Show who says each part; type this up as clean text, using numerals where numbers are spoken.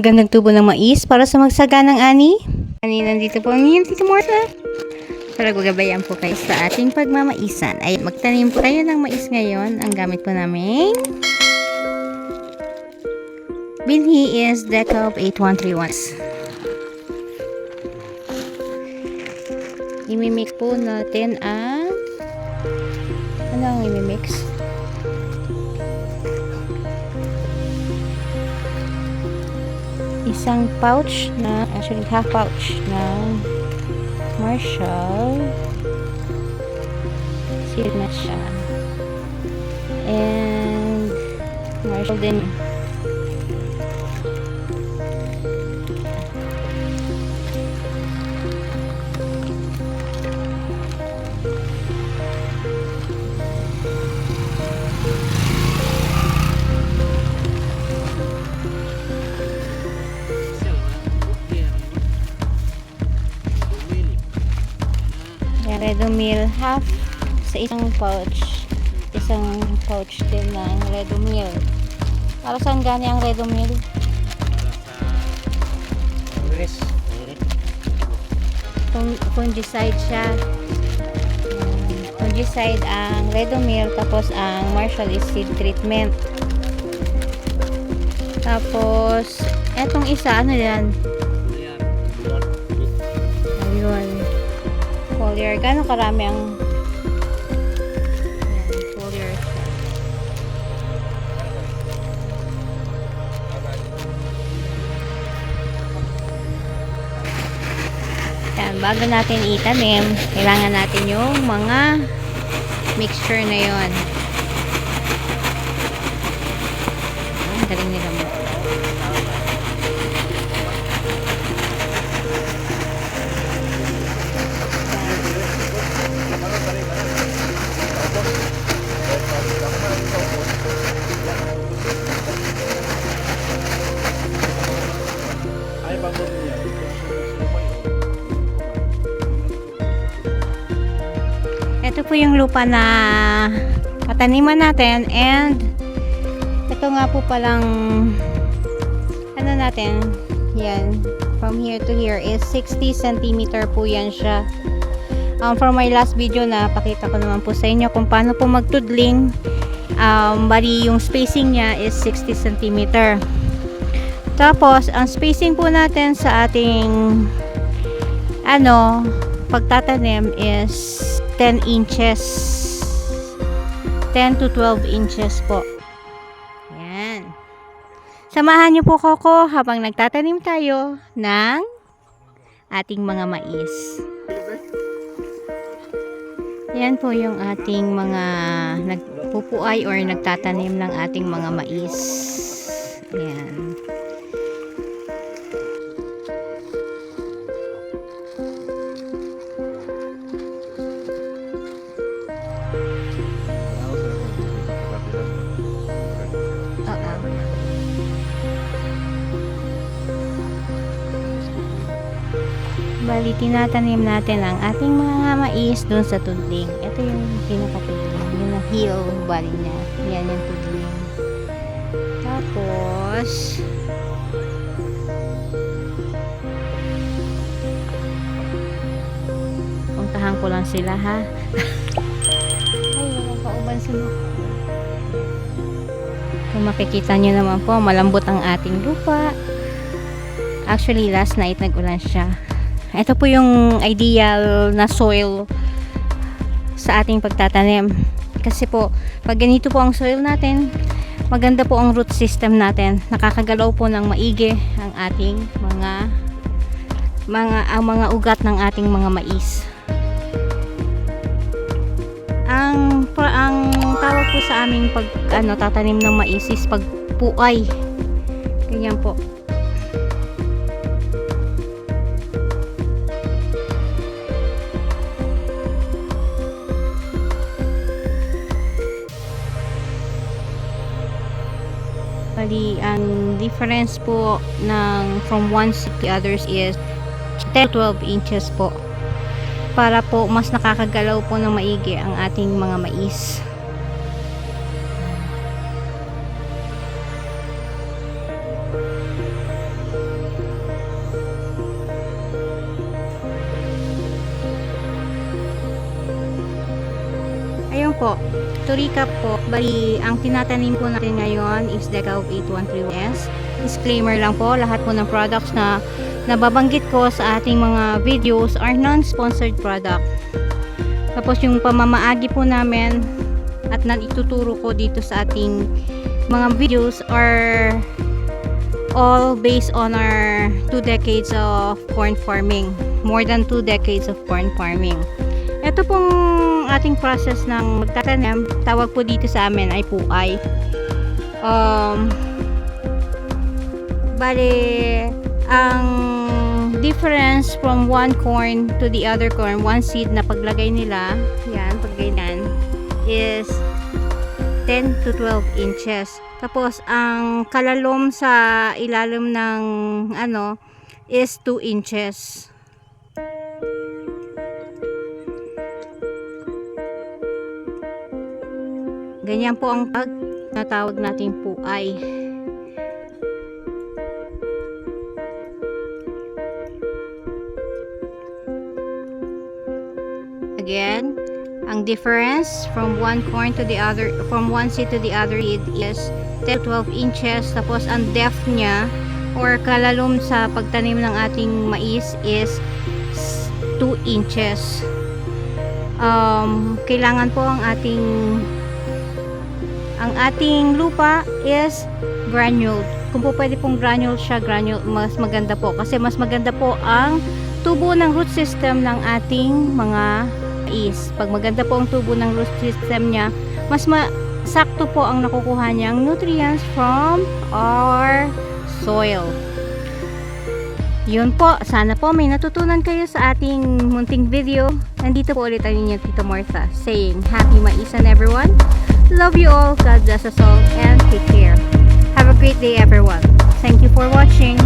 Speaker 1: magandang tubo ng mais para sa magsaganang ani. Nandito po ang Tito Martha. Para gagabayan po kayo sa ating pagmamaisan. Ay, magtanim po tayo ng mais ngayon. Ang gamit po namin binhi is Decop 8131. Imimix po natin ang ano ang imimix? Isang pouch na, actually half pouch ng Marshall. Sealed na siya. And Marshall din. Redomil half sa isang pouch din ng Redomil. Para saan gani ang Redomil? Fungicide siya. Fungicide ang Redomil, tapos ang Marshall is seed treatment. Tapos etong isa ano yan? Ayun, foliar. Gano'ng karami ang foliar siya? Yan, bago natin itanim, kailangan natin yung mga mixture na yon. Ang galing nila mo. Ito po yung lupa na pataniman natin, and ito nga po palang ano natin, yan, from here to here is 60 cm po yan siya. From my last video na pakita ko naman po sa inyo kung paano po magtudling. Bali yung spacing niya is 60 cm. Tapos ang spacing po natin sa ating pagtatanim is 10 inches. 10 to 12 inches po. Yan. Samahan niyo po ko habang nagtatanim tayo ng ating mga mais. Yan po yung ating mga nagpupuay or nagtatanim ng ating mga mais. Yan. Bali, tinatanim natin ang ating mga mais dun sa tudling. Ito yung pinakatudling. Yung na-heel bali niya. Yan yung tudling. Tapos, puntahan ko lang sila, ha? Ay, walang pauban sila. Kung makikita nyo naman po, malambot ang ating lupa. Actually, last night nag-ulan siya. Ito po yung ideal na soil sa ating pagtatanim. Kasi po, pag ganito po ang soil natin, maganda po ang root system natin. Nakakagalaw po ng maigi ang ating mga ugat ng ating mga mais. Ang tawag po sa aming tatanim ng mais is pagpuay. Ganyan po. Bali, ang difference po from one to the others is 10 to 12 inches po. Para po mas nakakagalaw po ng maigi ang ating mga mais. Ayun po, to recap po, bali, ang tinatanim po natin ngayon is Deca of 8131S. Disclaimer lang po, lahat po ng products na nababanggit ko sa ating mga videos are non-sponsored product. Tapos yung pamamaagi po namin at ituturo ko dito sa ating mga videos are all based on our 2 decades of corn farming. More than 2 decades of corn farming. Ito pong ating process ng magtatanim, tawag po dito sa amin ay puay. Bale, ang difference from one corn to the other corn, one seed na paglagay nila, yan, pag ganyan, is 10 to 12 inches. Tapos, ang kalalom sa ilalim ng ano, is 2 inches. Ganyan po ang natawag natin puay. Again, ang difference from one corn to the other, from one seed to the other seed is 10 to 12 inches. Tapos ang depth niya or kalalom sa pagtanim ng ating mais is 2 inches. Kailangan po ang ating lupa is granuled. Kung po pwede pong granule siya, mas maganda po. Kasi mas maganda po ang tubo ng root system ng ating mga mais. Pag maganda po ang tubo ng root system niya, mas sakto po ang nakukuha niyang nutrients from our soil. Yun po, sana po may natutunan kayo sa ating munting video. Nandito po ulit ang inyong Tito Martha saying happy maisan everyone. Love you all, God bless us all, and take care. Have a great day everyone. Thank you for watching.